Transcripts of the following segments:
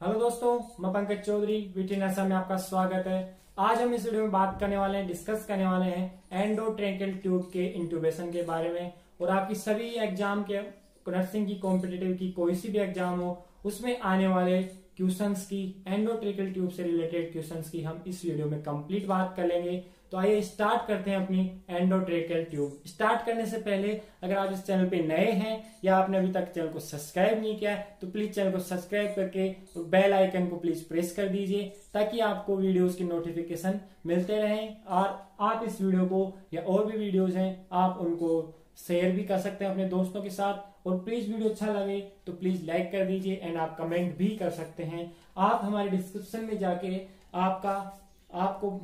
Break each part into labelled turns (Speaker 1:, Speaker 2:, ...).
Speaker 1: Hello दोस्तों, मैं Pankaj Chaudhary VT नर्सा में आपका स्वागत है। आज हम इस वीडियो में बात करने वाले हैं, डिस्कस करने वाले हैं एंडोट्रेकियल ट्यूब के इंट्यूबेशन के बारे में। और आपकी सभी एग्जाम के नर्सिंग की कॉम्पिटिटिव की कोई सी भी एग्जाम हो उसमें आने वाले क्वेश्चंस की एंडोट्रेकियल ट्यूब से रिलेटेड क्वेश्चंस की हम इस वीडियो में कंप्लीट बात कर लेंगे। तो आइए स्टार्ट करते हैं अपनी एंडोट्रेकियल ट्यूब। स्टार्ट करने से पहले अगर आप इस चैनल पे नए हैं या आपने अभी तक चैनल को सब्सक्राइब नहीं किया है तो प्लीज चैनल को सब्सक्राइब करके बेल आइकन को प्लीज प्रेस कर दीजिए ताकि आपको वीडियोस की नोटिफिकेशन मिलते रहें। और आप इस वीडियो को या और भी वीडियोस हैं आप उनको शेयर भी कर सकते हैं अपने दोस्तों के साथ। और प्लीज वीडियो अच्छा लगे तो प्लीज लाइक कर दीजिए एंड आप कमेंट भी कर सकते हैं। आप हमारे डिस्क्रिप्शन में जाके आपको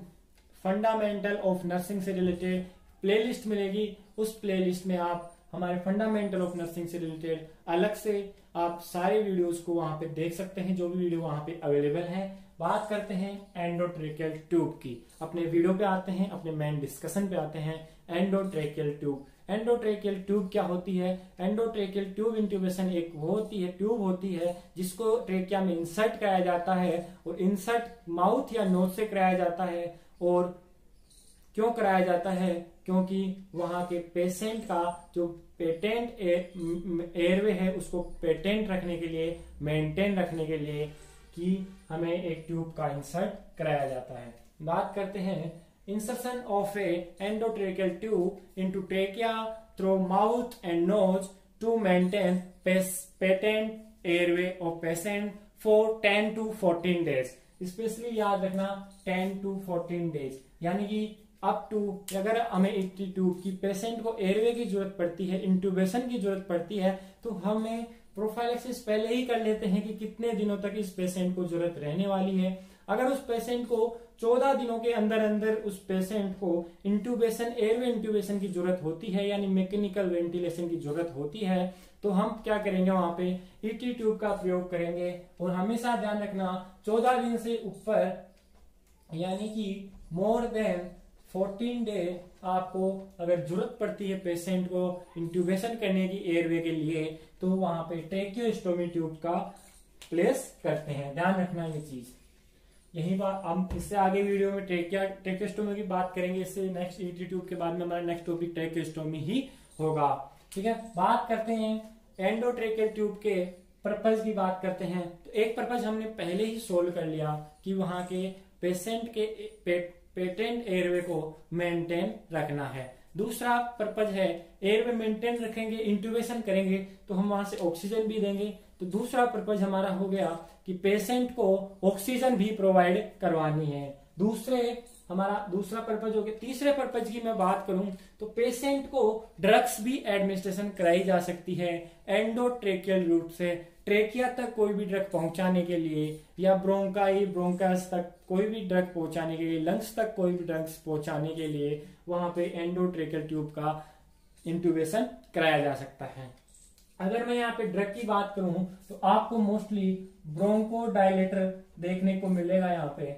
Speaker 1: फंडामेंटल ऑफ नर्सिंग से रिलेटेड प्लेलिस्ट मिलेगी। उस प्लेलिस्ट में आप हमारे फंडामेंटल ऑफ नर्सिंग से रिलेटेड अलग से आप सारे वीडियोस को वहां पे देख सकते हैं, जो भी वीडियो वहां पे अवेलेबल है। बात करते हैं एंडोट्रेकियल ट्यूब की। अपने वीडियो पे आते हैं, अपने मेन डिस्कशन पे आते हैं। एंडोट्रेकियल ट्यूब, एंडोट्रेकियल ट्यूब क्या होती है? एंडोट्रेकियल ट्यूब इंट्यूबेशन एक वो होती है, ट्यूब होती है जिसको ट्रेकिया में इंसर्ट कराया जाता है। और इंसर्ट माउथ या नोज से कराया जाता है। और क्यों कराया जाता है? क्योंकि वहां के पेशेंट का जो पेटेंट एयरवे है उसको पेटेंट रखने के लिए, मेंटेन रखने के लिए कि हमें एक ट्यूब का इंसर्ट कराया जाता है। बात करते हैं insertion of a endotracheal tube into trachea through mouth and nose to maintain patent airway of patient for 10 to 14 days। Specially याद रखना 10 to 14 days, यानी कि अप टू, अगर हमें एक ट्यूब की पेशेंट को एयरवे की जरूरत पड़ती है, इंट्यूबेशन की जरूरत पड़ती है, तो हमें प्रोफाइलेक्सिस पहले ही कर लेते हैं कि कितने दिनों तक इस पेशेंट को जरूरत रहने वाली है। अगर उस पेशेंट को 14 दिनों के अंदर अंदर उस पेशेंट को इंट्यूबेशन, एयरवे इंट्यूबेशन की जरूरत होती है, यानी मैकेनिकल वेंटिलेशन की जरूरत होती है, तो हम क्या करेंगे? वहां पे ईटी ट्यूब का प्रयोग करेंगे। और हमेशा ध्यान रखना 14 दिन से ऊपर यानी कि मोर देन 14 डे आपको अगर जरूरत पड़ती है पेशेंट को इंट्यूबेशन करने की एयरवे के लिए, तो वहां पे ट्रेकियोस्टोमी ट्यूब का प्लेस करते हैं। ध्यान रखना ये चीज। यही बात हम इससे आगे वीडियो में ट्रेकियोस्टोमी की बात करेंगे। इससे नेक्स्ट ईटी ट्यूब के बाद में हमारा नेक्स्ट टॉपिक ट्रेकियोस्टोमी ही होगा। ठीक है, बात करते हैं एंडोट्रेकियल ट्यूब के पर्पज की बात करते हैं। तो एक पर्पज हमने पहले ही सोल्व कर लिया कि वहां के पेशेंट के पेटेंट एयरवे को मेंटेन रखना है। दूसरा पर्पज है एयरवे मेंटेन रखेंगे, इंट्यूबेशन करेंगे तो हम वहां से ऑक्सीजन भी देंगे। तो दूसरा पर्पज हमारा हो गया कि पेशेंट को ऑक्सीजन भी प्रोवाइड करवानी है। हमारा दूसरा पर्पज हो गया। तीसरे पर्पज की मैं बात करूं तो पेशेंट को ड्रग्स भी एडमिनिस्ट्रेशन कराई जा सकती है एंडोट्रेकियल रूट से। ट्रेकिया तक कोई भी ड्रग पहुंचाने के लिए या ब्रोंकास तक कोई भी ड्रग पहुंचाने के लिए, लंग्स तक कोई भी ड्रग्स पहुंचाने के लिए वहां पे एंडोट्रेकियल ट्यूब का इंट्यूबेशन कराया जा सकता है। अगर मैं यहाँ पे ड्रग की बात करूं तो आपको मोस्टली ब्रोंकोडायलेटर देखने को मिलेगा यहाँ पे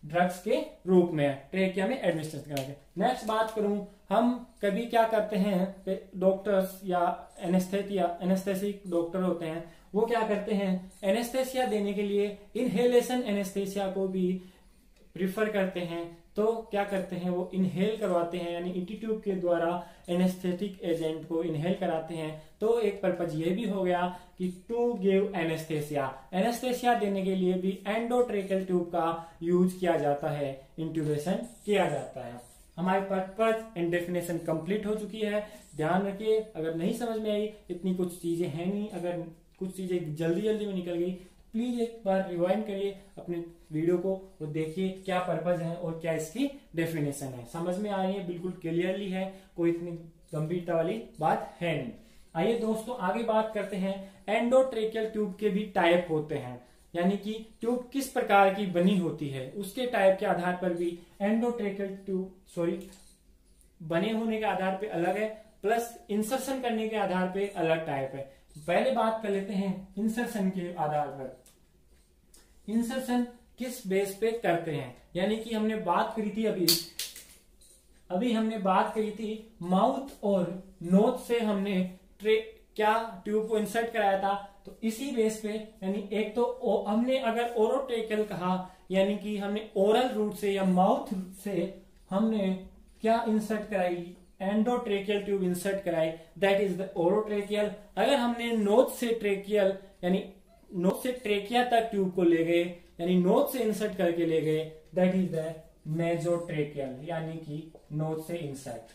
Speaker 1: ड्रग्स के रूप में ट्रेकिया में एडमिनिस्ट्रेट कराएंगे। नेक्स्ट बात करूं, हम कभी क्या करते हैं, डॉक्टर्स या एनेस्थेसिक डॉक्टर होते हैं, वो क्या करते हैं एनेस्थेसिया देने के लिए इनहेलेशन एनेस्थेसिया को भी प्रिफर करते हैं। तो क्या करते हैं, वो इनहेल करवाते हैं, यानी ईटी ट्यूब के द्वारा एनेस्थेटिक एजेंट को इनहेल कराते हैं। तो एक पर्पज ये भी हो गया कि टू गिव एनेस्थेसिया, एनेस्थेसिया देने के लिए भी एंडोट्रेकियल ट्यूब का यूज किया जाता है, इंट्यूबेशन किया जाता है। हमारे पर्पज एंड डेफिनेशन कंप्लीट हो चुकी है। ध्यान रखिए, अगर नहीं समझ में आई, इतनी कुछ चीजें हैं नहीं, अगर कुछ चीजें जल्दी में निकल गई प्लीज एक बार रिवाइंड करिए अपने वीडियो को और देखिए क्या पर्पज है और क्या इसकी डेफिनेशन है। समझ में आ रही है, बिल्कुल क्लियरली है, कोई इतनी गंभीरता वाली बात है नहीं। आइए दोस्तों आगे बात करते हैं। एंडोट्रेकियल ट्यूब के भी टाइप होते हैं, यानी कि ट्यूब किस प्रकार की बनी होती है उसके टाइप के आधार पर भी एंडोट्रेकियल ट्यूब बने होने के आधार पर अलग है, प्लस इंसर्शन करने के आधार पर अलग टाइप है। पहले बात कर लेते हैं इंसर्शन के आधार पर। इंसर्शन किस बेस पे करते हैं, यानी कि हमने बात करी थी अभी हमने बात करी थी माउथ और नोज से हमने क्या ट्यूब को इंसर्ट कराया था। तो इसी बेस पे यानी एक तो हमने अगर ओरोट्रेकियल कहा यानी कि हमने ओरल रूट से या माउथ से हमने क्या इंसर्ट कराई, एंडोट्रेकियल ट्यूब इंसर्ट कराई, दैट इज द ओरोट्रेकियल। अगर हमने नोज से ट्रेकियल यानी नोज से ट्रेकिया तक ट्यूब को ले गए यानी नोज से इंसर्ट करके ले गए, दैट इज द नेजोट्रेकियल यानी कि नोज से इंसर्ट।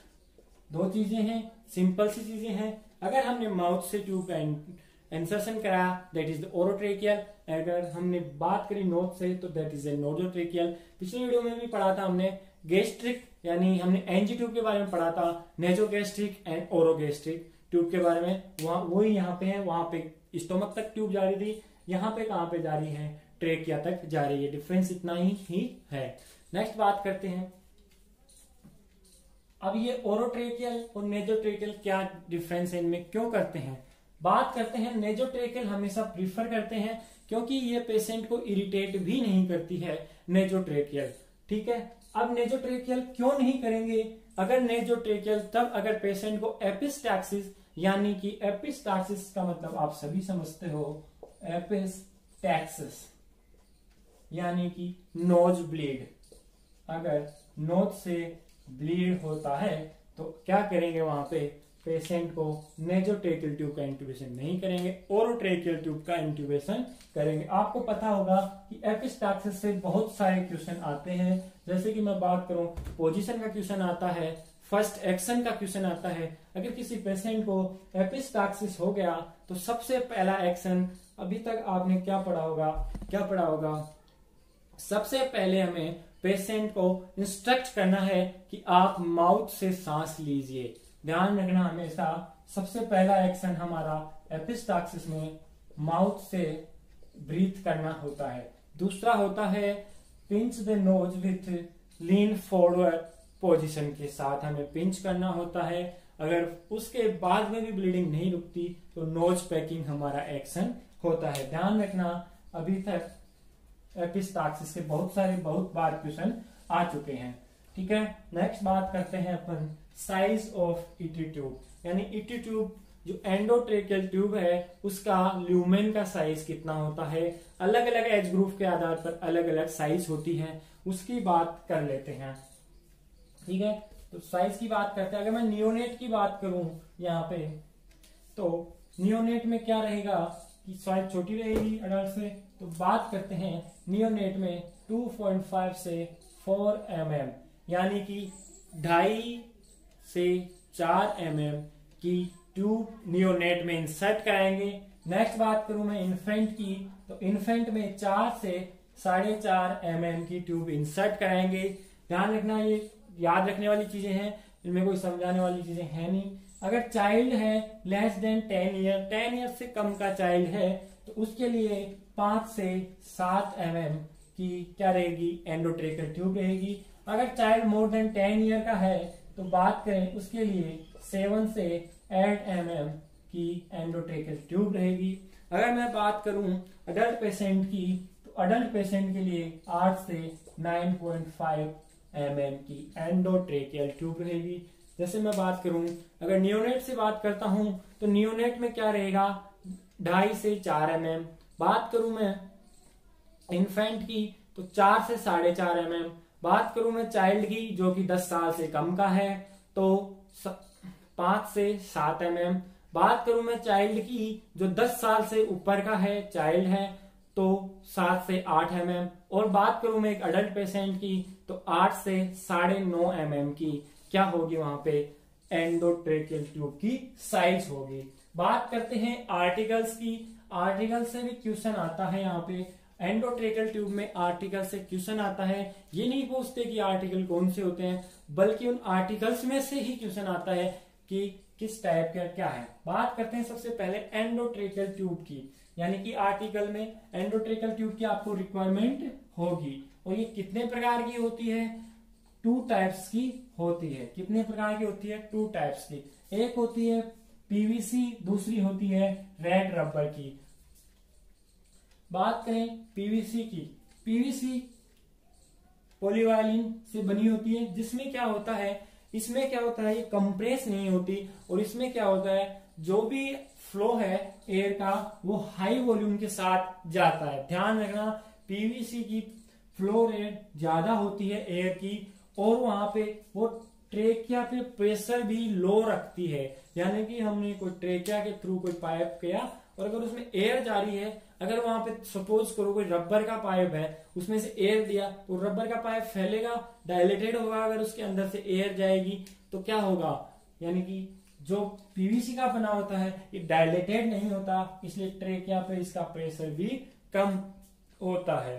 Speaker 1: दो चीजें हैं, सिंपल सी चीजें हैं। अगर हमने माउथ से ट्यूब इंसर्शन कराया दैट इज द ओरोट्रेकियल, अगर हमने बात करी नोज से तो दैट इज द नोजोट्रेकियल। पिछले वीडियो में भी पढ़ा था हमने गैस्ट्रिक यानी हमने एनजी ट्यूब के बारे में पढ़ा था, नेजोगैस्ट्रिक एंड ओरोगैस्ट्रिक ट्यूब के बारे में। वहां वही यहाँ पे है, वहां पे स्टोमक तक ट्यूब जा रही थी, यहाँ पे कहां पे जा रही है, ट्रेकिया तक जा रही है। डिफरेंस इतना ही है। नेक्स्ट बात करते हैं, अब ये ओरोट्रेकियल और नेजोट्रेकियल क्या डिफरेंस है, इनमें क्यों करते हैं। बात करते हैं नेजोट्रेकियल हमेशा प्रीफर करते हैं क्योंकि ये पेशेंट को इरिटेट भी नहीं करती है नेजोट्रेकियल, ठीक है। अब नेजोट्रेकियल क्यों नहीं करेंगे, अगर नेजोट्रेकियल तब अगर पेशेंट को एपिस्टैक्सिस यानी कि एपिस्टैक्सिस का मतलब आप सभी समझते हो, एपिस्टैक्सिस यानी कि नोज ब्लीड, अगर नोज से ब्लीड होता है तो क्या करेंगे, वहां पे पेशेंट को नेजोट्रेकियल ट्यूब का इंट्यूबेशन नहीं करेंगे, ओरोट्रेकियल ट्यूब का इंट्यूबेशन करेंगे। आपको पता होगा कि एपिस्टैक्सिस से बहुत सारे क्वेश्चन आते हैं, जैसे कि मैं बात करूं पोजीशन का क्वेश्चन आता है, फर्स्ट एक्शन का क्वेश्चन आता है। अगर किसी पेशेंट को एपिस्टैक्सिस हो गया तो सबसे पहला एक्शन, अभी तक आपने क्या पढ़ा होगा, सबसे पहले हमें पेशेंट को इंस्ट्रक्ट करना है कि आप माउथ से सांस लीजिए। ध्यान रखना हमेशा सबसे पहला एक्शन हमारा एपिस्टैक्सिस में माउथ से ब्रीथ करना होता है। दूसरा होता है pinch the nose with lean forward position के साथ हमें पिंच करना होता है। अगर उसके बाद में भी ब्लीडिंग नहीं रुकती तो नोज पैकिंग हमारा एक्शन होता है। ध्यान रखना, अभी तक एपिस्टैक्सिस के बहुत बार क्वेश्चन आ चुके हैं, ठीक है। नेक्स्ट बात करते हैं अपन साइज ऑफ ईटी ट्यूब, यानी ईटी ट्यूब जो एंडोट्रेकियल ट्यूब है उसका ल्यूमेन का साइज कितना होता है। अलग अलग एज ग्रुप के आधार पर अलग अलग साइज होती है, उसकी बात कर लेते हैं, ठीक है। तो साइज की बात करते हैं। अगर मैं नियोनेट की बात करूं यहाँ पे, तो नियोनेट में क्या रहेगा कि साइज छोटी रहेगी अडल्ट से। तो बात करते हैं नियोनेट में 2.5 से 4 mm यानी कि 2.5 से 4 mm की ट्यूब नियोनेट में इंसर्ट कराएंगे। नेक्स्ट बात करूं मैं इन्फेंट की, तो इन्फेंट में 4 से 4.5 mm की ट्यूब इंसर्ट कराएंगे। ध्यान रखना, ये याद रखने वाली चीजें हैं, इनमें कोई समझाने वाली चीजें हैं नहीं। अगर चाइल्ड है लेस देन 10 ईयर से कम का चाइल्ड है तो उसके लिए 5 से 7 mm की क्या रहेगी, एंडोट्रेकियल ट्यूब रहेगी। अगर चाइल्ड मोर देन 10 ईयर का है तो बात करें उसके लिए 7 से 8 mm की एंडोट्रेकियल ट्यूब रहेगी। अगर मैं बात करूं अडल्ट पेशेंट की, तो अडल्ट पेशेंट के लिए 8 से 9.5 mm की एंडोट्रेकियल ट्यूब रहेगी। जैसे मैं बात करूं, अगर नियोनेट से बात करता हूं तो नियोनेट में क्या रहेगा, 2.5 से 4 mm। बात करूं मैं इन्फेंट की तो 4 से 4.5 mm। बात करूं मैं चाइल्ड की जो कि 10 साल से कम का है तो 5 से 7 mm। बात करूं मैं चाइल्ड की जो 10 साल से ऊपर का है, चाइल्ड है, तो 7 से 8 mm। और बात करूं मैं एक अडल्ट पेशेंट की तो 8 से 9.5 mm की क्या होगी, वहां पे एंडोट्रेकियल ट्यूब की साइज होगी। बात करते हैं आर्टिकल्स की, आर्टिकल से भी क्वेश्चन आता है। यहाँ पे एंडोट्रेकियल ट्यूब में आर्टिकल से क्वेश्चन आता है। ये नहीं पूछते कि आर्टिकल कौन से होते हैं, बल्कि उन आर्टिकल्स में से ही क्वेश्चन आता है कि किस टाइप का क्या है। बात करते हैं सबसे पहले एंडोट्रेकियल ट्यूब की, यानी कि आर्टिकल में एंडोट्रेकियल ट्यूब की आपको रिक्वायरमेंट होगी। और ये कितने प्रकार की होती है, 2 टाइप्स की होती है। कितने प्रकार की होती है, 2 टाइप्स की। एक होती है पीवीसी, दूसरी होती है रेड रबर की। बात करें पीवीसी की, पीवीसी पॉलीवायलिन से बनी होती है, जिसमें क्या होता है, इसमें क्या होता है, ये कंप्रेस नहीं होती। और इसमें क्या होता है, जो भी फ्लो है एयर का वो हाई वॉल्यूम के साथ जाता है। ध्यान रखना, पीवीसी की फ्लो रेट ज्यादा होती है एयर की, और वहां पे वो ट्रेकिया पे प्रेशर भी लो रखती है। यानी कि हमने कोई ट्रेकिया के थ्रू कोई पाइप किया और अगर उसमें एयर जा रही है, अगर वहां पे सपोज करो कोई रबर का पाइप है, उसमें से एयर दिया तो रबर का पाइप फैलेगा, डायलेटेड होगा। अगर उसके अंदर से एयर जाएगी तो क्या होगा, यानी कि जो पीवीसी का बना होता है ये डायलेटेड नहीं होता, इसलिए ट्रेकिया पे इसका प्रेशर भी कम होता है।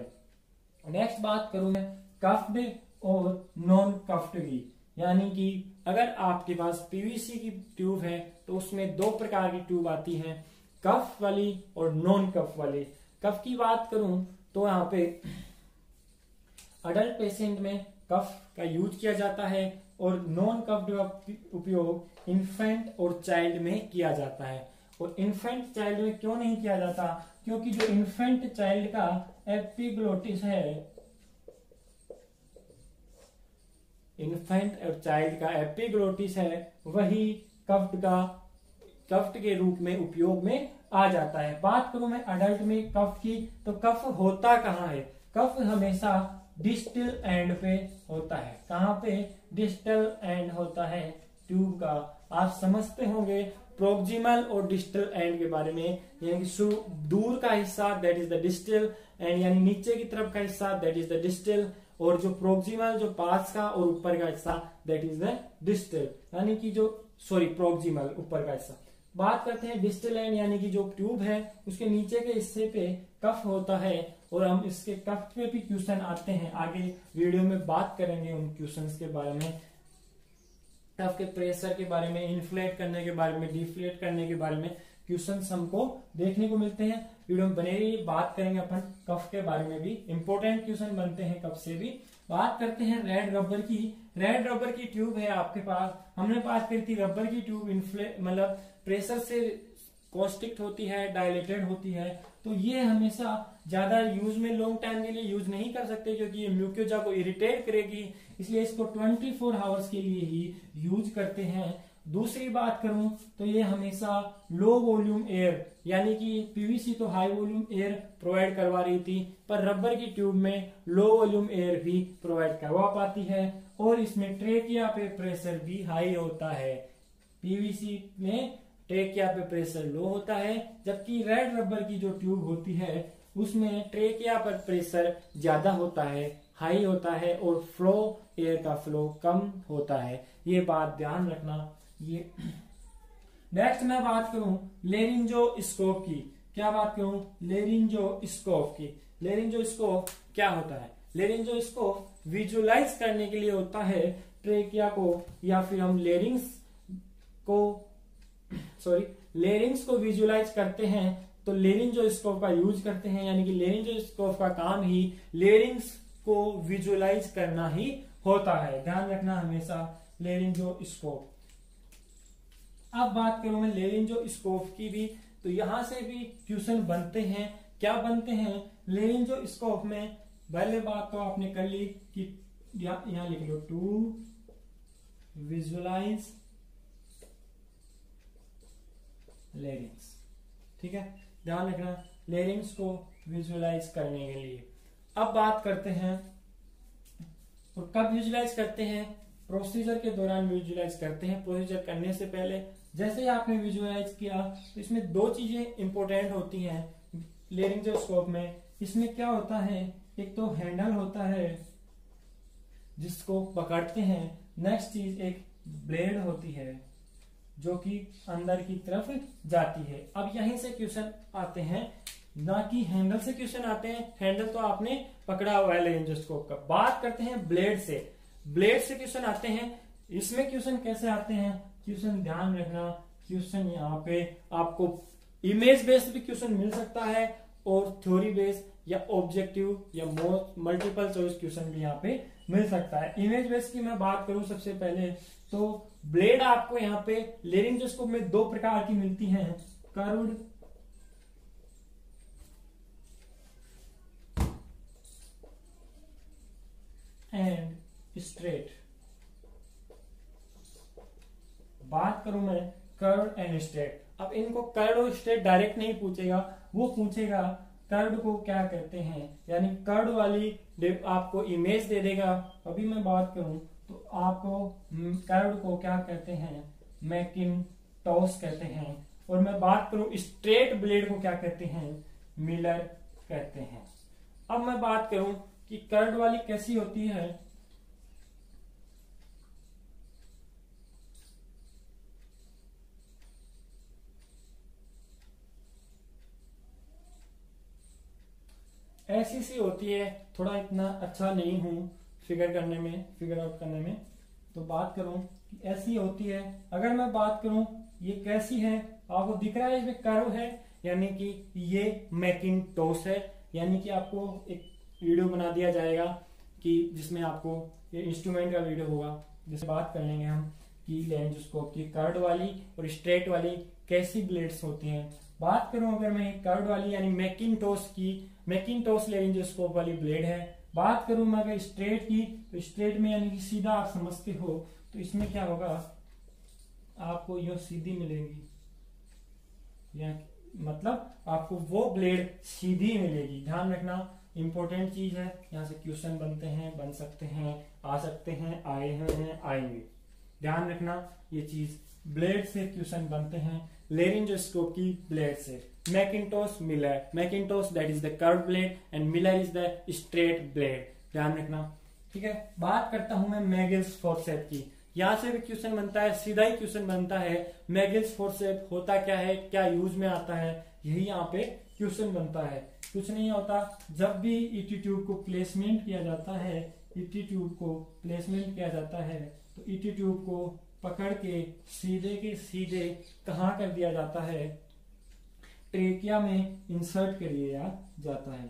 Speaker 1: नेक्स्ट बात करूं मैं कफ्ड और नॉन कफ्ड की। यानी कि अगर आपके पास पीवीसी की ट्यूब है तो उसमें दो प्रकार की ट्यूब आती हैं, कफ वाली और नॉन कफ वाली। कफ की बात करूं तो यहाँ पे अडल्ट पेशेंट में कफ का यूज किया जाता है और नॉन कफ्ड का उपयोग इन्फेंट और चाइल्ड में किया जाता है। और इन्फेंट चाइल्ड में क्यों नहीं किया जाता, क्योंकि जो इन्फेंट चाइल्ड का एपिग्लोटिस है, इन्फेंट और चाइल्ड का एपिग्लोटिस है, वही कफ्ट के रूप में उपयोग में आ जाता है। बात करूं मैं अडल्ट में कफ की, तो कफ होता कहाँ है, कफ हमेशा डिस्टल एंड पे होता है। कहाँ पे, डिस्टल एंड होता है ट्यूब का। आप समझते होंगे प्रोक्सिमल और डिस्टल एंड के बारे में, यानी कि दूर का हिस्सा that is the distal end, यानी नीचे की तरफ का हिस्सा दैट इज द डिस्टल, और जो प्रोक्सिमल जो पास का और ऊपर का हिस्सा दैट इज द डिस्टल, यानी कि जो प्रोक्सिमल ऊपर का हिस्सा। बात करते हैं डिस्टल एंड, यानी कि जो ट्यूब है उसके नीचे के हिस्से पे कफ होता है, और हम इसके कफ पे भी क्वेश्चन आते हैं, आगे वीडियो में बात करेंगे उन क्वेश्चंस के बारे में, कफ के प्रेशर के बारे में, इन्फ्लेट करने के बारे में, डिफ्लेट करने के बारे में क्वेश्चंस हमको देखने को मिलते हैं। वीडियो में बने रहिए, बात करेंगे अपन कफ के बारे में भी, इंपॉर्टेंट क्वेश्चन बनते हैं कफ से भी। बात करते हैं रेड रबर की। रेड रबर की ट्यूब है आपके पास, हमने बात करी थी रबर की ट्यूब मतलब प्रेशर से कॉन्स्ट्रिक्ट होती है, डायलेटेड होती है, तो ये हमेशा ज्यादा यूज में लॉन्ग टाइम के लिए यूज नहीं कर सकते, क्योंकि ये म्यूकोजा को इरिटेट करेगी, इसलिए इसको 24 आवर्स के लिए ही यूज करते हैं। दूसरी बात करूं तो ये हमेशा लो वॉल्यूम एयर, यानी कि पीवीसी तो हाई वॉल्यूम एयर प्रोवाइड करवा रही थी, पर रबर की ट्यूब में लो वॉल्यूम एयर भी प्रोवाइड करवा पाती है, और इसमें ट्रेकिया पे प्रेशर भी हाई होता है। पीवीसी में ट्रेकिया पे प्रेशर लो होता है, जबकि रेड रबर की जो ट्यूब होती है उसमें ट्रेकिया पर प्रेशर ज्यादा होता है, हाई होता है, और फ्लो एयर का फ्लो कम होता है। ये बात ध्यान रखना। ये नेक्स्ट मैं बात करूं लेरिंजोस्कोप की। क्या बात करूं, लेरिंजोस्कोप की। लेरिंजोस्कोप क्या होता है, लेरिंजोस्कोप विजुअलाइज करने के लिए होता है ट्रेकिया को, या फिर हम लेरिंग्स को विजुअलाइज करते हैं तो लेरिंजोस्कोप का यूज करते हैं, यानी कि लेरिंजोस्कोप का काम ही लेरिंग्स को विजुअलाइज करना ही होता है। ध्यान रखना हमेशा लेरिंजोस्कोप। अब बात करूं मैं लेरिंजोस्कोप की भी, तो यहां से भी क्वेश्चन बनते हैं। क्या बनते हैं लेरिंजोस्कोप में, पहले बात तो आपने कर ली कि यहां लिख लो टू विजुअलाइज लेरिंग्स, ठीक है, ध्यान रखना लेरिंग्स को विजुअलाइज करने के लिए। अब बात करते हैं और कब विजुअलाइज करते हैं, प्रोसीजर के दौरान विजुअलाइज करते हैं। प्रोसीजर करने से पहले जैसे ही आपने विजुअलाइज किया तो इसमें दो चीजें इंपॉर्टेंट होती हैं लेरिंजोस्कोप में। इसमें क्या होता है, एक तो हैंडल होता है जिसको पकड़ते हैं, नेक्स्ट चीज एक ब्लेड होती है जो कि अंदर की तरफ जाती है। अब यहीं से क्वेश्चन आते हैं, ना कि हैंडल से क्वेश्चन आते हैं, हैंडल तो आपने पकड़ा हुआ है लेरिंजोस्कोप का। बात करते हैं ब्लेड से, ब्लेड से क्वेश्चन आते हैं। इसमें क्वेश्चन कैसे आते हैं, क्वेश्चन ध्यान रखना, क्वेश्चन यहाँ पे आपको इमेज बेस्ड भी क्वेश्चन मिल सकता है और थ्योरी बेस्ड या ऑब्जेक्टिव या मल्टीपल चॉइस क्वेश्चन भी यहाँ पे मिल सकता है। इमेज बेस्ड की मैं बात करूं सबसे पहले तो ब्लेड आपको यहाँ पे लेरिंजोस्कोप में दो प्रकार की मिलती हैं, कर्व्ड एंड स्ट्रेट। बात करूं मैं कर्व एंड स्ट्रेट। अब इनको कर्ड और स्ट्रेट डायरेक्ट नहीं पूछेगा, वो पूछेगा कर्ड को क्या कहते हैं, यानी कर्ड वाली आपको इमेज दे देगा। अभी मैं बात करूं तो आपको कर्ड को क्या कहते हैं, मैकिन्टॉश कहते हैं। और मैं बात करूं स्ट्रेट ब्लेड को क्या कहते हैं, मिलर कहते हैं। अब मैं बात करूं कि कर्ड वाली कैसी होती है, ऐसी सी होती है। थोड़ा इतना अच्छा नहीं हूं फिगर आउट करने में, तो बात करूं कि ऐसी होती है। अगर मैं बात करूं ये कैसी है, आपको दिख रहा है इसमें कर्व है, यानी कि ये मैकिन्टॉश है। यानी कि आपको एक वीडियो बना दिया जाएगा कि जिसमें आपको ये इंस्ट्रूमेंट का वीडियो होगा, जिसमें बात कर लेंगे हम कि लेंजोस्कोप की कर्ड वाली और स्ट्रेट वाली कैसी ब्लेड्स होती हैं। बात करूं अगर मैं कर्ड वाली यानी मैकिन्टॉश लेंजोस्कोप वाली ब्लेड है। बात करूं मैं अगर स्ट्रेट की, तो स्ट्रेट में यानी कि सीधा आप समझते हो, तो इसमें क्या होगा, आपको यह सीधी मिलेगी, या मतलब आपको वो ब्लेड सीधी मिलेगी। ध्यान रखना, इंपॉर्टेंट चीज है, यहाँ से क्वेश्चन बनते हैं, बन सकते हैं, आ सकते हैं, आए हैं, आएंगे। ध्यान रखना ये चीज, ब्लेड से क्वेश्चन बनते हैं, लेरिंजोस्कोप की ब्लेड से। Macintosh, Miller, Macintosh that is the curve blade and Miller is the straight blade. ध्यान रखना, ठीक है। बात करता हूं मैं मैगिल्स फोर्सेप की। यहां से भी क्वेश्चन बनता है, सीधा ही क्वेश्चन बनता है, मैगिल्स फोर्सेप होता क्या है, क्या यूज में आता है, यही यहाँ पे क्वेश्चन बनता है। कुछ नहीं होता, जब भी ईटी ट्यूब को प्लेसमेंट किया जाता है, ईटी ट्यूब को प्लेसमेंट किया जाता है, तो ईटी ट्यूब को पकड़ के सीधे के सीधे कहाँ कर दिया जाता है, ट्रेकिया में इंसर्ट कर दिया जाता है।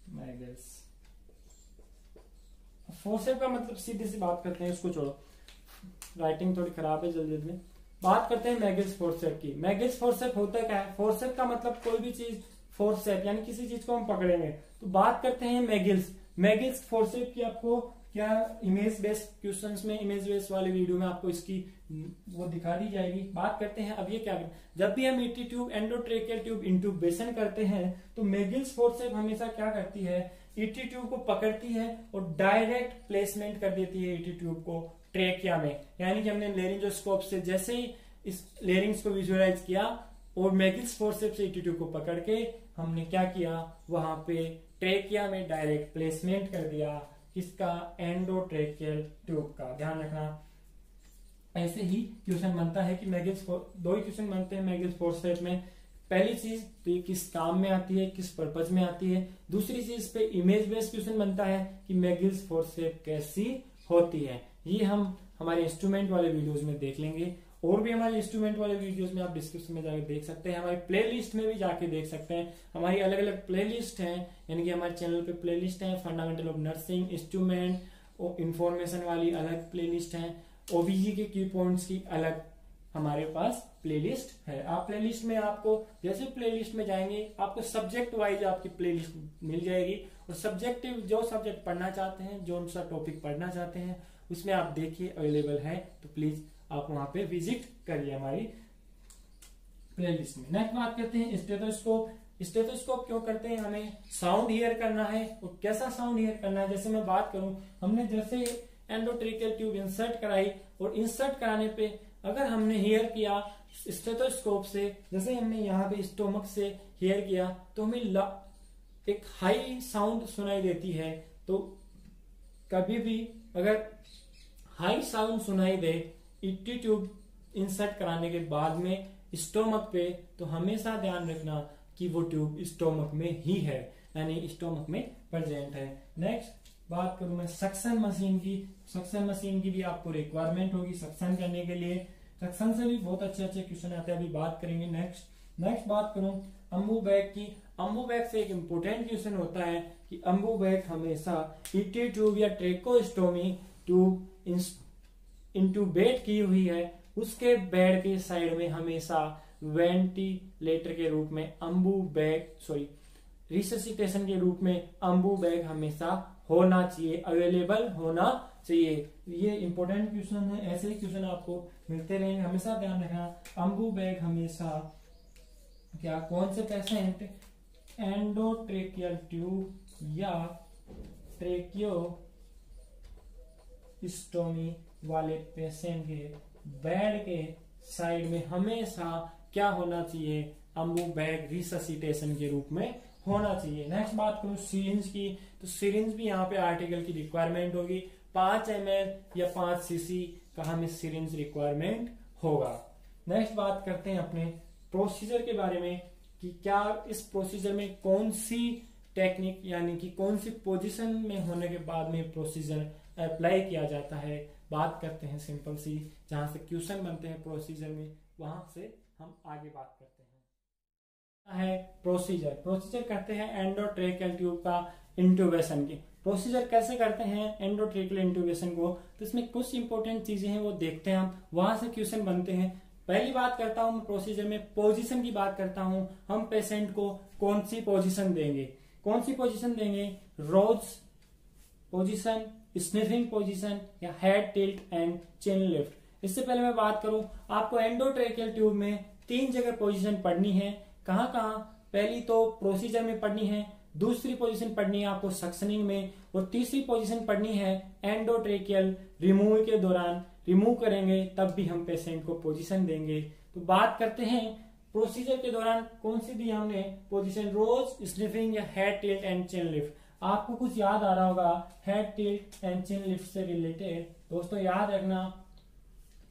Speaker 1: मैगिल्स फोर्सेप का मतलब सीधी सी बात करते हैं, इसको छोड़ो, राइटिंग थोड़ी खराब है, जल्दी जल्दी बात करते हैं मैगिल्स फोर्सेप की। मैगिल्स फोर्सेप होता क्या है, फोर्सेप का मतलब कोई भी चीज फोर्सेप यानी किसी चीज को हम पकड़ेंगे, तो बात करते हैं मैगिल्स फोर्सेप की। आपको क्या इमेज बेस्ड क्वेश्चंस में, इमेज बेस्ड वाले वीडियो में आपको इसकी वो दिखा दी जाएगी। बात करते हैं अब ये क्या है, जब भी हम ET tube endotracheal tube intubation करते हैं, तो मैगिल्स फोर्सेप हमेशा क्या करती है, ईटी ट्यूब को पकड़ती है और डायरेक्ट प्लेसमेंट कर देती है ईटी ट्यूब को ट्रेकिया में। यानी कि हमने लेरिंजोस्कोप से जैसे ही इस लेरिंग्स को विजुअलाइज किया और मैगिल्स फोर्सेप से ईटी ट्यूब को पकड़ के हमने क्या किया, वहां पे ट्रेकिया में डायरेक्ट प्लेसमेंट कर दिया, किसका, एंडोट्रेकियल ट्यूब का। ध्यान रखना, ऐसे ही क्वेश्चन बनता है कि मैगिल्स, दो ही क्वेश्चन बनते हैं मैगिल्स फोर्सेप में। पहली चीज तो ये किस काम में आती है, किस पर्पज में आती है। दूसरी चीज पे इमेज बेस्ड क्वेश्चन बनता है कि मैगिल्स फोर्सेप कैसी होती है। ये हम हमारे इंस्ट्रूमेंट वाले वीडियोस में देख लेंगे, और भी हमारे इंस्ट्रूमेंट वाले वीडियोस में आप डिस्क्रिप्शन में जाकर देख सकते हैं, हमारी प्लेलिस्ट में भी जाके देख सकते हैं। हमारी अलग अलग प्लेलिस्ट हैं, यानी कि हमारे चैनल पे प्लेलिस्ट हैं, फंडामेंटल ऑफ नर्सिंग, इंस्ट्रूमेंट और इंफॉर्मेशन वाली अलग प्लेलिस्ट हैं, ओबीजी के की पॉइंट्स की अलग हमारे पास प्लेलिस्ट है। आप प्लेलिस्ट में, आपको जैसे प्लेलिस्ट में जाएंगे आपको सब्जेक्ट वाइज आपकी प्लेलिस्ट मिल जाएगी, और सब्जेक्टिव जो सब्जेक्ट पढ़ना चाहते हैं, जो सा टॉपिक पढ़ना चाहते हैं, उसमें आप देखिए अवेलेबल है, तो प्लीज आप वहां पे विजिट करिए हमारी प्लेलिस्ट में। नेक्स्ट बात करते हैं स्टेथोस्कोप। स्टेथोस्कोप क्यों करते हैं, हमें साउंड हियर करना है, और कैसा साउंड हियर करना है। जैसे मैं बात करूं, हमने जैसे एंडोट्रेकियल ट्यूब इंसर्ट कराई, और इंसर्ट कराने पे अगर हमने हियर किया स्टेथोस्कोप से, जैसे हमने यहाँ पे स्टोमक से हियर किया, तो हमें एक हाई साउंड सुनाई देती है। तो कभी भी अगर हाई साउंड सुनाई दे ईटी ट्यूब इंसर्ट कराने के बाद में स्टोमक पे, तो हमेशा ध्यान रखना कि वो ट्यूब स्टोमक में ही है, यानी स्टोमक में प्रेजेंट है। नेक्स्ट बात करूं मैं सक्शन मशीन की। सक्शन मशीन की भी आपको रिक्वायरमेंट होगी सक्शन करने के लिए। सक्शन से भी बहुत अच्छे अच्छे क्वेश्चन आते हैं, अभी बात करेंगे। नेक्स्ट बात करूं अम्बू बैग की। अम्बू बैग से एक इंपोर्टेंट क्वेश्चन होता है कि अम्बू बैग हमेशा ईटी ट्यूब या ट्रेकोस्टोमी ट्यूब इंट्यूबेट की हुई है, उसके बेड के साइड में हमेशा वेंटिलेटर के रूप में अम्बू बैग रिससिटेशन के रूप में अम्बू बैग हमेशा होना चाहिए, अवेलेबल होना चाहिए। ये इंपॉर्टेंट क्वेश्चन है, ऐसे ही क्वेश्चन आपको मिलते रहेंगे, हमेशा ध्यान रखना। अम्बू बैग हमेशा क्या, कौन से पेशेंट एंडोट्रेकियल ट्यूब या ट्रेकियोस्टोमी वाले पेशेंट के बेड के साइड में हमेशा क्या होना चाहिए, अम्बू बैग रिससिटेशन के रूप में होना चाहिए। नेक्स्ट बात करूं सिरिंज की, तो सिरिंज भी यहाँ पे आर्टिकल की रिक्वायरमेंट होगी। 5 ml या 5 cc का हमें सिरिंज रिक्वायरमेंट होगा। नेक्स्ट बात करते हैं अपने प्रोसीजर के बारे में कि क्या इस प्रोसीजर में कौन सी टेक्निक यानी कि कौन सी पोजीशन में होने के बाद में प्रोसीजर अप्लाई किया जाता है। बात करते हैं सिंपल सी, जहां से क्वेश्चन बनते हैं प्रोसीजर में, वहां से हम आगे बात करते हैं। है प्रोसीजर करते हैं एंडोट्रेकियल ट्यूब का इंट्यूबेशन की। प्रोसीजर कैसे करते हैं एंडोट्रेकियल इंट्यूबेशन को, तो इसमें कुछ इंपॉर्टेंट चीजें हैं वो देखते हैं हम, वहां से क्वेश्चन बनते हैं। पहली बात करता हूं प्रोसीजर में पोजीशन की बात करता हूं। हम पेशेंट को कौन सी पोजीशन देंगे, रोज पोजीशन, स्निफिंग पोजीशन या head tilt and chin lift. इससे पहले मैं बात करूं, आपको एंडोट्रेकियल ट्यूब में 3 जगह पोजीशन पढ़नी है। कहां कहां, पहली तो प्रोसीजर में पढ़नी है, दूसरी पोजीशन पढ़नी है आपको सक्शनिंग में, और तीसरी पोजीशन पढ़नी है एंडोट्रेकियल रिमूव के दौरान। रिमूव करेंगे तब भी हम पेशेंट को पोजीशन देंगे। तो बात करते हैं प्रोसीजर के दौरान कौन सी दी हमने पोजीशन, रोज, स्निफिंग या head tilt and chin lift. आपको कुछ याद आ रहा होगा head tilt and chin lift से रिलेटेड, दोस्तों याद रखना।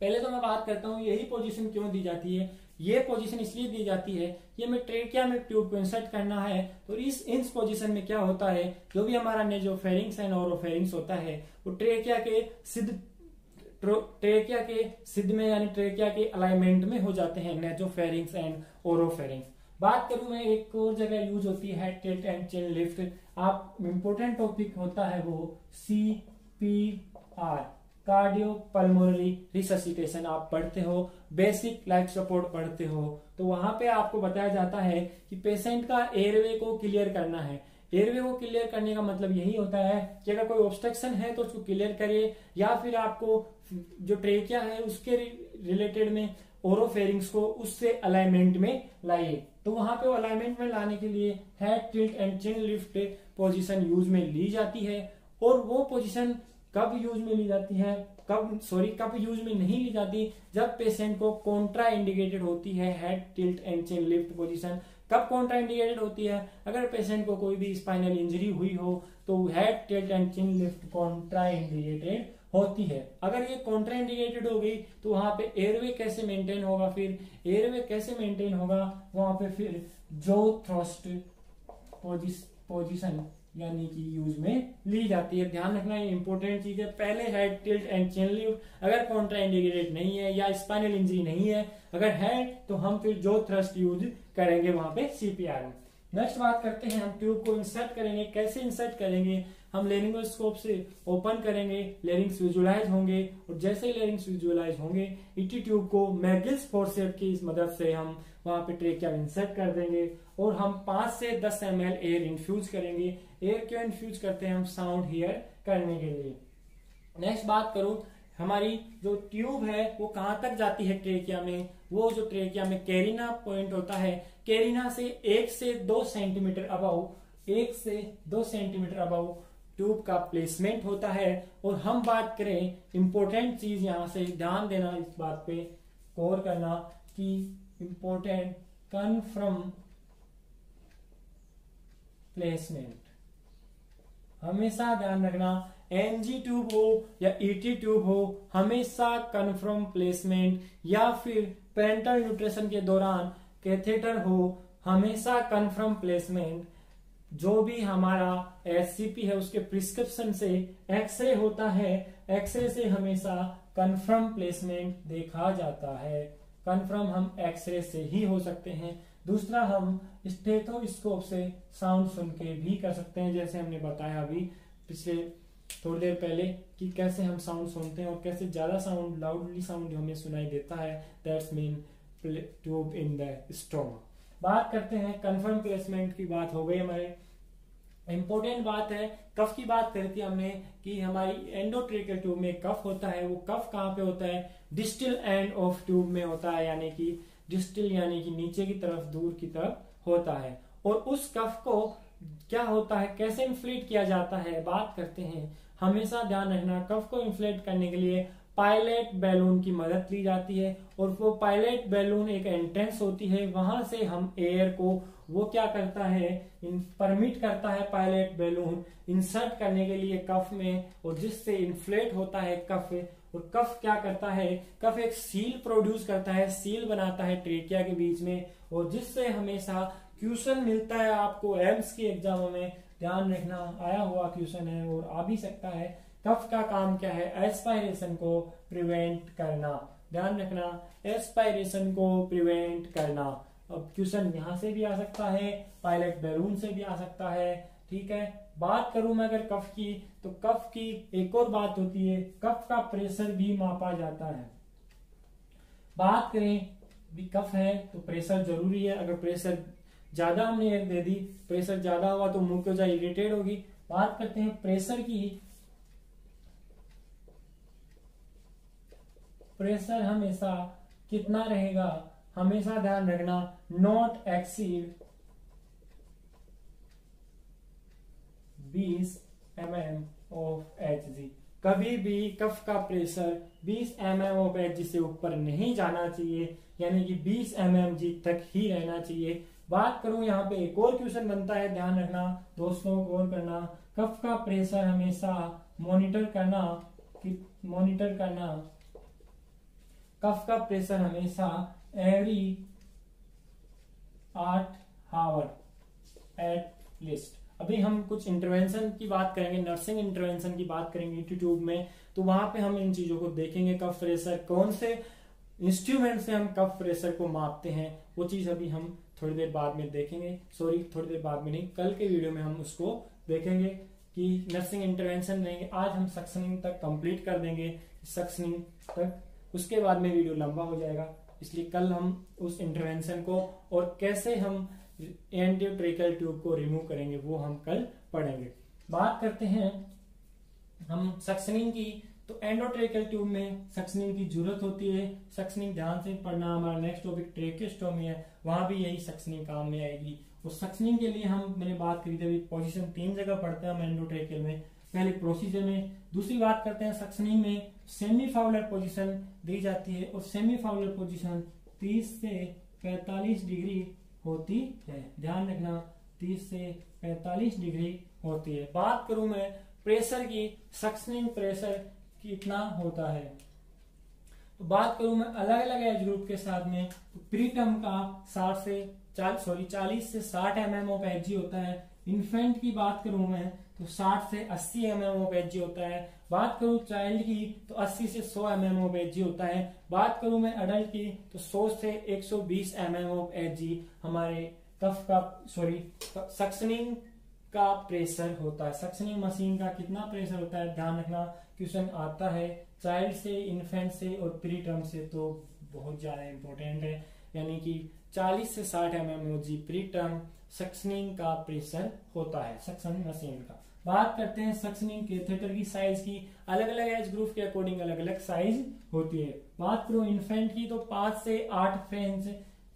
Speaker 1: पहले तो मैं बात करता हूं यही पोजीशन क्यों दी जाती है। ये पोजीशन इसलिए दी जाती है कि हमें ट्रेकिया में ट्यूब को इंसर्ट करना है, तो इस पोजीशन में क्या होता है, जो भी हमारा नेजोफेरिंक्स एंड ओरोफेरिंक्स होता है वो ट्रेकिया के सिद्ध में यानी ट्रेकिया के अलाइनमेंट में हो जाते हैं, नेजोफेरिंक्स एंड ओरोफेरिंक्स। बात करूं मैं एक और जगह यूज होती है head tilt and chin lift. आप इंपोर्टेंट टॉपिक होता है वो CPR, कार्डियो पल्मोनरी रिससिटेशन आप पढ़ते हो, बेसिक लाइफ सपोर्ट पढ़ते हो, तो वहां पे आपको बताया जाता है कि पेशेंट का एयरवे को क्लियर करना है। एयरवे को क्लियर करने का मतलब यही होता है कि अगर कोई ऑब्स्ट्रक्शन है तो उसको क्लियर करिए, या फिर आपको जो ट्रेकिया है उसके रिलेटेड में ओरोफेरिंग्स को उससे अलाइनमेंट में लाइए। तो वहां पे अलाइनमेंट में लाने के लिए head tilt and chin lift position use में ली जाती है। और वो पोजीशन कब यूज में ली जाती है, कब यूज में नहीं ली जाती, जब पेशेंट को कॉन्ट्रा इंडिकेटेड होती है head tilt and chin lift position. कब कॉन्ट्रा इंडिकेटेड होती है, अगर पेशेंट को कोई भी स्पाइनल इंजरी हुई हो तो head tilt and chin lift Contra indicated होती है। अगर ये कॉन्ट्रा इंडिकेटेड हो गई तो वहां पे एयरवे कैसे मेंटेन होगा, फिर एयरवे कैसे मेंटेन होगा वहां पे फिर जो थ्रस्ट पोजीशन यानी कि यूज में ली जाती है। ध्यान रखना ये इंपॉर्टेंट चीज है। पहले head tilt and chin lift, अगर कॉन्ट्रा इंडिकेटेड नहीं है या स्पाइनल इंजरी नहीं है, अगर है तो हम फिर जो थ्रस्ट यूज करेंगे वहां पे CPR में। नेक्स्ट बात करते हैं, हम ट्यूब को इंसर्ट करेंगे। कैसे इंसर्ट करेंगे, हम लेरिंगोस्कोप से ओपन करेंगे, लेरिंग्स विजुअलाइज होंगे, और जैसे ही लेरिंग्स विजुअलाइज होंगे इटी ट्यूब को मैगिल्स फोर्सेप्स की मदद से हम वहां पे ट्रेकिया में इंसर्ट कर देंगे, और हम 5 से 10 ml एयर इन्फ्यूज करेंगे। एयर क्यों इन्फ्यूज करते हैं, हम साउंड हियर करने के लिए। नेक्स्ट बात करूं, हमारी जो ट्यूब है वो कहां तक जाती है ट्रेकिया में, वो जो ट्रेकिया में कैरिना पॉइंट होता है, कैरिना से 1 से 2 सेंटीमीटर अबव ट्यूब का प्लेसमेंट होता है। और हम बात करें इंपॉर्टेंट चीज, यहां से ध्यान देना, इस बात पे गौर करना कि इंपॉर्टेंट कन्फर्म प्लेसमेंट, हमेशा ध्यान रखना। NG ट्यूब हो या ET ट्यूब हो, हमेशा कन्फर्म प्लेसमेंट, या फिर पेरेंटल न्यूट्रिशन के दौरान कैथेटर हो, हमेशा कन्फर्म प्लेसमेंट। जो भी हमारा SCP है उसके प्रिस्क्रिप्शन से एक्सरे होता है, एक्सरे से हमेशा कन्फर्म प्लेसमेंट देखा जाता है। कन्फर्म हम एक्सरे से ही हो सकते हैं। दूसरा, हम स्टेथोस्कोप से साउंड सुन के भी कर सकते हैं, जैसे हमने बताया अभी पिछले थोड़ी देर पहले कि कैसे हम साउंड सुनते हैं और कैसे ज्यादा साउंड, लाउडली साउंड हमें सुनाई देता है। That's mean tube in the stomach. बात करते हैं कंफर्म प्लेसमेंट की। बात हो गई हमारे, इंपॉर्टेंट बात है कफ की बात करी थी हमने कि हमारी एंडोट्रेकियल ट्यूब में कफ होता है, वो कफ कहाँ पे होता है, डिस्टल एंड ऑफ ट्यूब में होता है, यानी कि डिस्टल यानी कि नीचे की तरफ, दूर की तरफ होता है। और उस कफ को क्या होता है, कैसे इन्फ्लेट किया जाता है, बात करते हैं। हमेशा ध्यान रखना, कफ को इन्फ्लेट करने के लिए पायलट बैलून की मदद ली जाती है, और वो पायलट बैलून एक एंट्रेंस होती है, वहां से हम एयर को, वो क्या करता है, परमिट करता है पायलट बैलून इंसर्ट करने के लिए कफ में, और जिससे इन्फ्लेट होता है कफ। और कफ क्या करता है, कफ एक सील प्रोड्यूस करता है, सील बनाता है ट्रेकिया के बीच में, और जिससे हमेशा क्वेश्चन मिलता है आपको एम्स के एग्जामों में, ध्यान रखना, आया हुआ क्वेश्चन है और आ भी सकता है। कफ का काम क्या है, एस्पायरेशन को प्रिवेंट करना, ध्यान रखना, एस्पायरेशन को प्रिवेंट करना। अब क्वेश्चन यहां से भी आ सकता है, पायलट बैलून से भी आ सकता है, ठीक है। बात करूं मैं अगर कफ की, तो कफ की एक और बात होती है, कफ का प्रेशर भी मापा जाता है। बात करें भी कफ है तो प्रेशर जरूरी है, अगर प्रेशर ज्यादा हमने एयर दे दी, प्रेशर ज्यादा हुआ तो म्यूकोजा इरिटेट होगी। बात करते हैं प्रेशर की, प्रेशर हमेशा कितना रहेगा, हमेशा ध्यान रखना, not exceed 20 mm of Hg। कभी भी कफ का प्रेशर 20 mm ऑफ Hg से ऊपर नहीं जाना चाहिए, यानी कि 20 mmg तक ही रहना चाहिए। बात करूं यहाँ पे एक और क्वेश्चन बनता है, ध्यान रखना दोस्तों, गौर करना, कफ का प्रेशर हमेशा मॉनिटर करना, कफ का प्रेशर हमेशा एवरी 8 आवर एट लीस्ट। अभी हम कुछ इंटरवेंशन की बात करेंगे, नर्सिंग इंटरवेंशन की बात करेंगे ट्यूब में, तो वहां पे हम इन चीजों को देखेंगे। कफ प्रेशर कौन से इंस्ट्रूमेंट से हम कफ प्रेशर को मापते हैं, वो चीज अभी हम थोड़ी देर बाद में देखेंगे, सॉरी थोड़ी देर बाद में नहीं, कल के वीडियो में हम उसको देखेंगे कि नर्सिंग इंटरवेंशन रहेंगे। आज हम सक्शनिंग तक कंप्लीट कर देंगे, सक्शनिंग तक, उसके बाद में वीडियो लंबा हो जाएगा, इसलिए कल हम उस इंटरवेंशन को और कैसे हम एंडोट्रेकियल ट्यूब को रिमूव करेंगे वो हम कल पढ़ेंगे। बात करते हैं हम सक्शनिंग की, तो एंडोट्रेकियल ट्यूब में सक्शनिंग की जरूरत होती है। सक्शनिंग ध्यान से पढ़ना, हमारा नेक्स्ट टॉपिक ट्रेकियोस्टोमी है, वहां भी यही सक्शनिंग काम में आएगी। और सक्शनिंग के लिए हम, मैंने बात करी थी, पोजीशन 3 जगह पढ़ते हैं हम एंडोट्रेकियल में, पहले प्रोसीजर में। दूसरी बात करते हैं सक्शनिंग में सेमी फाउलर पोजीशन दी जाती है, और सेमी फाउलर पोजीशन 30 से 45 डिग्री होती है, ध्यान रखना 30 से 45 डिग्री होती है। बात करूं मैं प्रेशर की, सक्शनिंग प्रेशर कितना होता है, तो बात करूं मैं अलग अलग एज ग्रुप के साथ में, तो प्रीटर्म का 40 से 60 mm ऑफ Hg होता है। इन्फेंट की बात करूं मैं तो 60 से 80 mm ऑफ Hg होता है। बात करूं चाइल्ड की तो 80 से 100 mm ऑफ Hg होता है। बात करूं मैं अडल्ट की तो 100 से 120 mm ऑफ Hg हमारे कफ का, सक्शनिंग का प्रेशर होता है। सक्शनिंग मशीन का कितना प्रेशर होता है, ध्यान रखना, क्वेश्चन आता है चाइल्ड से, इन्फेंट से और प्री टर्म से, तो बहुत ज्यादा इंपॉर्टेंट है, यानी कि 40 से 60 mm प्री टर्म सक्शनिंग का प्रेशर होता है सक्शनिंग मशीन का। बात करते हैं सक्शनिंग कैथेटर की साइज की, अलग अलग एज ग्रुप के अकॉर्डिंग अलग अलग साइज होती है। बात करूं इन्फेंट की तो 5 से 8 फ्रेंच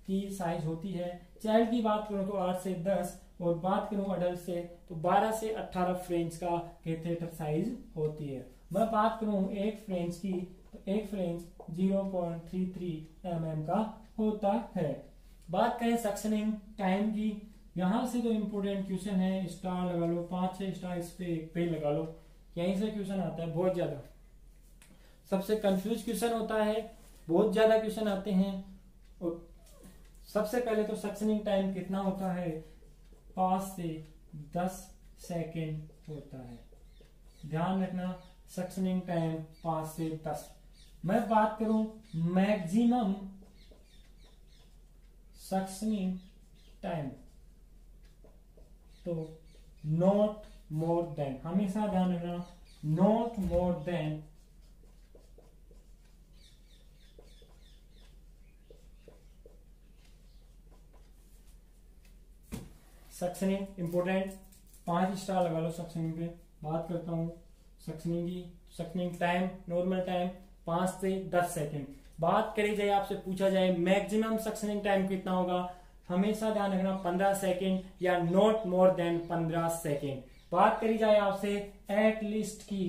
Speaker 1: की साइज होती है। चाइल्ड की बात करूं तो 8 से 10, और बात करूं अडल्ट से तो 12 से 18 फ्रेंच का कैथेटर साइज होती है। मैं बात करूं एक फ्रेंच की तो एक फ्रेंच 0.33 mm का होता है। बात करें सक्शनिंग टाइम की, यहां से तो इंपोर्टेंट क्वेश्चन है, स्टार लगा लो, 5-6 स्टार इस पे एक पे लगा लो, यहीं से क्वेश्चन आता है बहुत ज्यादा, सबसे कंफ्यूज क्वेश्चन होता है, बहुत ज्यादा क्वेश्चन आते हैं। और सबसे पहले तो सक्शनिंग टाइम कितना होता है, 5 से 10 सेकेंड होता है, ध्यान रखना सक्शनिंग टाइम 5 से 10। मैं बात करूं मैक्सिमम सक्शनिंग टाइम तो नॉट मोर देन, हमेशा ध्यान रखना not more than 5 suctioning important, 5 star लगा लो सक्शनिंग पे। बात करता हूँ सक्शनिंग की। सक्शनिंग टाइम, नॉर्मल टाइम 5 से 10 सेकेंड। बात करी जाए, आपसे पूछा जाए मैक्सिमम सक्शनिंग टाइम कितना होगा, हमेशा ध्यान रखना 15 सेकेंड या नॉट मोर देन 15 सेकेंड। बात करी जाए आपसे एटलीस्ट की,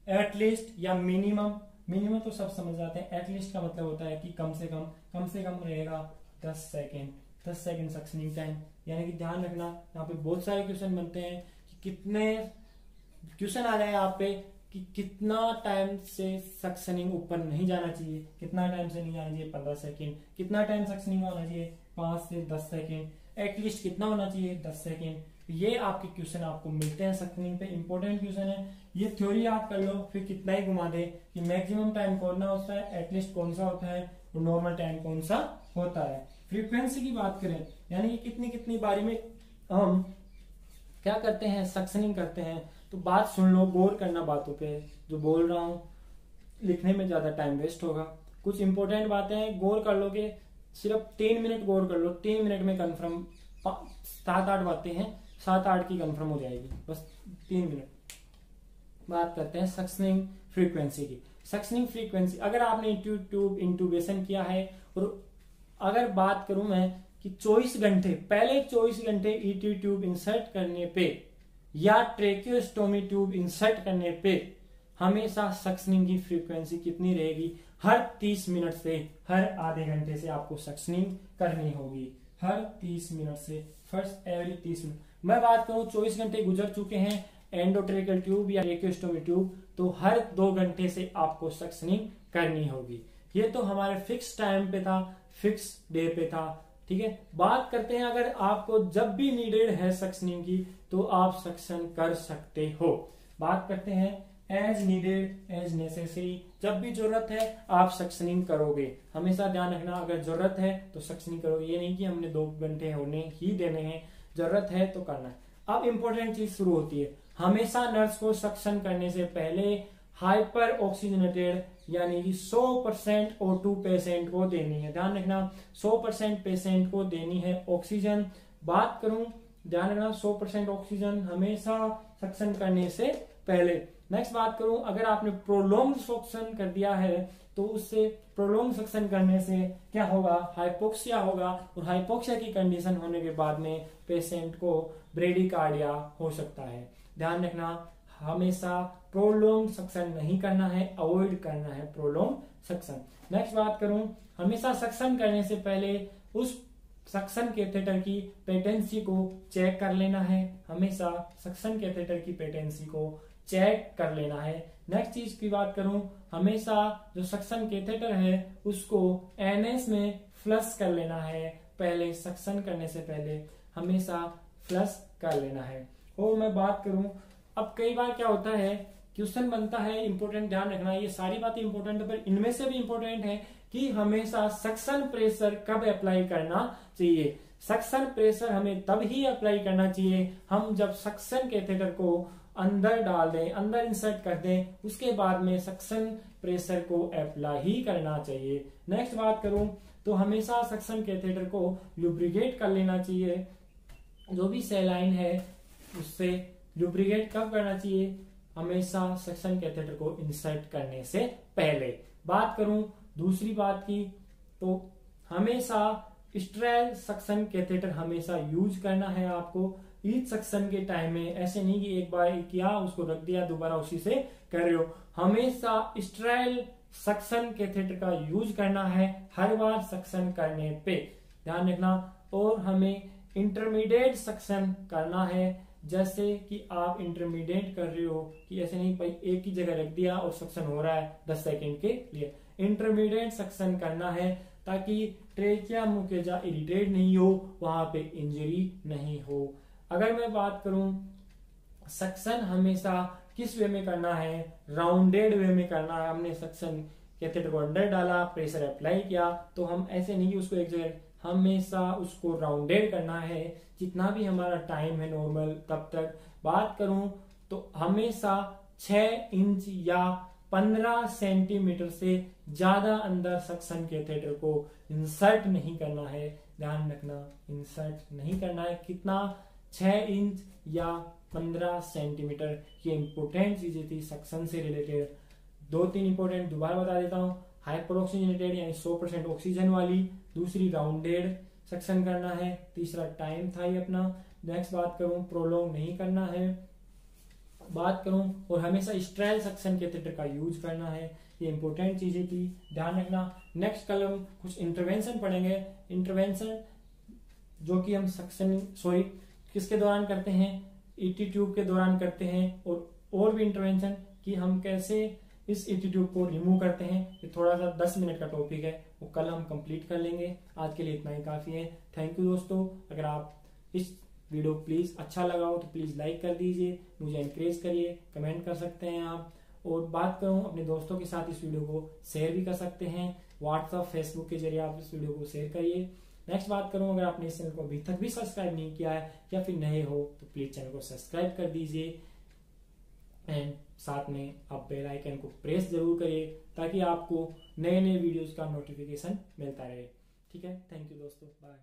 Speaker 1: एटलीस्ट या मिनिमम, मिनिमम तो सब समझ जाते हैं, एटलीस्ट का मतलब होता है कि कम से कम रहेगा 10 सेकेंड, 10 सेकेंड सक्शनिंग टाइम। यानी कि ध्यान रखना, यहाँ पे बहुत सारे क्वेश्चन बनते हैं कि कितने क्वेश्चन आ जाए आप पे कि कितना टाइम से सक्शनिंग ऊपर नहीं जाना चाहिए, कितना टाइम से नहीं जाना चाहिए 15 सेकेंड, कितना टाइम सक्शनिंग होना चाहिए 5 से 10 सेकेंड, एटलीस्ट कितना होना चाहिए 10 सेकेंड। ये आपके क्वेश्चन आपको मिलते हैं सक्शनिंग पे, इंपॉर्टेंट क्वेश्चन है। ये थ्योरी आप कर लो, फिर कितना ही घुमा दे कि मैक्सिमम टाइम कौन सा होता है, एटलीस्ट कौन सा होता है और नॉर्मल टाइम कौन सा होता है। फ्रीक्वेंसी की बात करें, यानी कि कितनी कितनी बारी में हम क्या करते हैं, सक्शनिंग करते हैं। तो बात सुन लो, गौर करना बातों पे, जो बोल रहा हूं लिखने में ज्यादा टाइम वेस्ट होगा। कुछ इंपॉर्टेंट बातें हैं, गौर कर लोगे, सिर्फ 3 मिनट गौर कर लो, 3 मिनट में कंफर्म 7-8 बातें हैं, 7-8 की कंफर्म हो जाएगी, बस 3 मिनट। बात करते हैं सक्शनिंग फ्रीक्वेंसी की। सक्शनिंग फ्रीक्वेंसी, अगर आपने ट्यूब इंटूबेशन किया है, और अगर बात करूं मैं कि 24 घंटे पहले 24 घंटे ईटी ट्यूब इंसर्ट करने पे या ट्रेकियोस्टोमी ट्यूब इंसर्ट करने पे हमेशा सक्शनिंग की फ्रीक्वेंसी कितनी रहेगी, हर 30 मिनट से, हर आधे घंटे से आपको सक्शनिंग करनी होगी, हर 30 मिनट से, फर्स्ट एवरी 30 मिनट। मैं बात करूं 24 घंटे गुजर चुके हैं एंडोट्रेकियल ट्यूब या ट्रेकियोस्टोमी ट्यूब, तो हर 2 घंटे से आपको सक्शनिंग करनी होगी। ये तो हमारे फिक्स टाइम पे था, फिक्स डे पे था, ठीक है। बात करते हैं अगर आपको जब भी नीडेड है सक्शनिंग की, तो आप सक्शन कर सकते हो। बात करते हैं एज नीडेड, एज नेसेसरी, जब भी जरूरत है आप सक्शनिंग करोगे। हमेशा ध्यान रखना, अगर जरूरत है तो सक्शनिंग करोगे, ये नहीं कि हमने 2 घंटे होने ही देने हैं, जरूरत है तो करना है। अब इंपॉर्टेंट चीज शुरू होती है, हमेशा नर्स को सक्शन करने से पहले हाइपर ऑक्सीजनेटेड यानी कि 100% O2 पेशेंट को देनी है। ध्यान रखना 100% पेशेंट को देनी है ऑक्सीजन। बात करूं, ध्यान रखना 100% ऑक्सीजन हमेशा सक्शन करने से पहले। नेक्स्ट बात करूं, अगर आपने प्रोलॉन्ग सक्शन कर दिया है तो उससे प्रोलॉन्ग सक्शन करने से क्या होगा, हाइपोक्सिया होगा, और हाइपोक्सिया की कंडीशन होने के बाद में पेशेंट को ब्रेडिकार्डिया हो सकता है। ध्यान रखना हमेशा प्रोलॉन्ग सक्शन नहीं करना है, अवॉइड करना है प्रोलॉन्ग सक्शन। नेक्स्ट बात करूं, हमेशा सक्शन करने से पहले उस सक्शन कैथेटर की पेटेंसी को चेक कर लेना है, हमेशा सक्शन कैथेटर की पेटेंसी को चेक कर लेना है। नेक्स्ट चीज की बात करूं, हमेशा जो सक्शन कैथेटर है उसको एनएस में फ्लश कर लेना है, पहले सक्शन करने से पहले हमेशा फ्लश कर लेना है। और मैं बात करूं, अब कई बार क्या होता है, क्वेश्चन बनता है, इंपॉर्टेंट ध्यान रखना, ये सारी बातें इंपॉर्टेंट है, पर इनमें से भी इंपॉर्टेंट है कि हमेशा सक्शन प्रेशर कब अप्लाई करना चाहिए। सक्शन प्रेशर हमें तब ही अप्लाई करना चाहिए हम जब सक्शन कैथेटर को अंदर डाल दें, अंदर इंसर्ट कर दें, उसके बाद में सक्शन प्रेशर को अप्लाई ही करना चाहिए। नेक्स्ट बात करूं तो हमेशा सक्शन कैथेटर को लुब्रिकेट कर लेना चाहिए, जो भी सेलाइन है उससे लुब्रिकेट कब करना चाहिए, हमेशा सक्शन कैथेटर को इंसर्ट करने से पहले। बात करूं दूसरी बात की, तो हमेशा स्ट्रेल सक्शन कैथेटर हमेशा यूज करना है आपको ईच सक्शन के टाइम में। ऐसे नहीं कि एक बार किया उसको रख दिया दोबारा उसी से कर रहे हो, हमेशा स्ट्रेल सक्शन कैथेटर का यूज करना है हर बार सक्शन करने पे, ध्यान रखना। और हमें इंटरमीडिएट सक्शन करना है, जैसे कि आप इंटरमीडिएट कर रहे हो कि ऐसे नहीं भाई एक ही जगह रख दिया और सक्शन हो रहा है 10 सेकेंड के लिए, इंटरमीडिएट सक्शन करना है ताकि ट्रेकिया मुकेजा इरिटेट नहीं हो, वहां पे इंजरी नहीं हो। अगर मैं बात करूं सक्शन हमेशा किस वे में करना है, राउंडेड वे में करना है। हमने सक्शन कैथेटर को अंदर डाला, प्रेशर अप्लाई किया, तो हम ऐसे नहीं कि उसको एक जगह, हमेशा उसको राउंडेड करना है, जितना भी हमारा टाइम है नॉर्मल तब तक। बात करूं तो हमेशा 6 इंच या 15 सेंटीमीटर से ज्यादा अंदर सक्शन कैथेटर को इंसर्ट नहीं करना है, ध्यान रखना इंसर्ट नहीं करना है। कितना, 6 इंच या 15 सेंटीमीटर। ये इंपोर्टेंट चीजें थी सक्शन से रिलेटेड। 2-3 इंपोर्टेंट दोबारा बता देता हूँ। हाइपर ऑक्सीजनेटेड यानी 100% ऑक्सीजन वाली, दूसरी राउंडेड सक्शन करना है, तीसरा टाइम था ये अपना। नेक्स्ट बात करूं, प्रोलॉन्ग नहीं करना है बात करूं, और हमेशा स्ट्रेल सक्शन कैथेटर का यूज करना है। ये इंपॉर्टेंट चीजें थी, ध्यान रखना। नेक्स्ट कल हम कुछ इंटरवेंशन पढ़ेंगे। इंटरवेंशन जो कि हम सक्शन किसके दौरान करते हैं, ईटी ट्यूब के दौरान करते हैं, और भी इंटरवेंशन कि हम कैसे इस ईटी ट्यूब को रिमूव करते हैं। ये थोड़ा सा 10 मिनट का टॉपिक है, वो कल हम कंप्लीट कर लेंगे। आज के लिए इतना ही काफी है। थैंक यू दोस्तों। अगर आप इस वीडियो प्लीज अच्छा लगा हो तो प्लीज लाइक कर दीजिए, मुझे एनकरेज करिए, कमेंट कर सकते हैं आप। और बात करूं, अपने दोस्तों के साथ इस वीडियो को शेयर भी कर सकते हैं, व्हाट्सएप फेसबुक के जरिए आप इस वीडियो को शेयर करिए। नेक्स्ट बात करूं, अगर आपने इस चैनल को अभी तक भी सब्सक्राइब नहीं किया है या फिर नए हो तो प्लीज चैनल को सब्सक्राइब कर दीजिए, एंड साथ में आप बेल आइकन को प्रेस जरूर करिए ताकि आपको नए नए वीडियोस का नोटिफिकेशन मिलता रहे। ठीक है, थैंक यू दोस्तों, बाय।